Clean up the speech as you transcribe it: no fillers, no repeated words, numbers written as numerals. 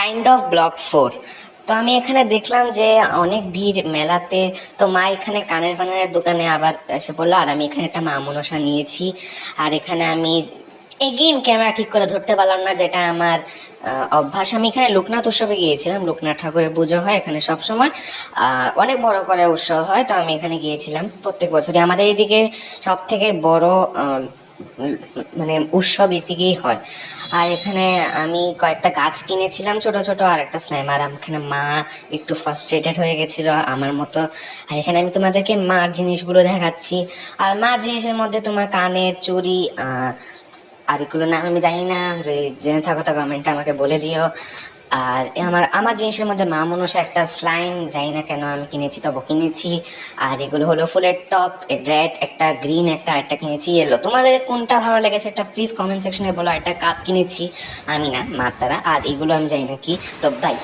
Kind of block 4। তো আমি এখানে দেখলাম যে অনেক ভিড় মেলাতে। তো মা এখানে কানের ফানের দোকানে আবার এসে পড়লো, আর আমি এখানে একটা মা মনসা নিয়েছি। আর এখানে আমি এগেইন ক্যামেরা ঠিক করে ধরতে পারলাম না, যেটা আমার অভ্যাস। আমি এখানে লোকনাথ উৎসবে গিয়েছিলাম, লোকনাথ ঠাকুরের পুজো হয় এখানে সব সময়, অনেক বড় করে উৎসব হয়। তো আমি এখানে গিয়েছিলাম প্রত্যেক বছরই, আমাদের এদিকে সব থেকে বড় উম, মানে উৎসব এদিকেই হয়। আর এখানে আমি কয়েকটা গাছ কিনেছিলাম ছোট ছোট, আর একটা স্ল্যাম। আর এখানে মা একটু ফার্স্ট্রেটেড হয়ে গেছিল আমার মতো। আর এখানে আমি তোমাদেরকে মার জিনিসগুলো দেখাচ্ছি। আর মার জিনিসের মধ্যে তোমার কানের চুড়ি, আর এগুলো নাম আমি জানি না, যদি জেনে থাকো তা কমেন্টে আমাকে বলে দিও। আর আমার আমার জিনিসের মধ্যে মা মনসা একটা স্লাইম, জানি না কেন আমি কিনেছি, তবে কিনেছি। আর এগুলো হলো ফুলের টপ, রেড একটা, গ্রিন একটা, একটা কিনেছি ইয়েলো। তোমাদের কোনটা ভালো লেগেছে একটা প্লিজ কমেন্ট সেকশনে বলো। একটা কাপ কিনেছি আমি, না মার তারা। আর এগুলো আমি জানি না কি। তো বাই।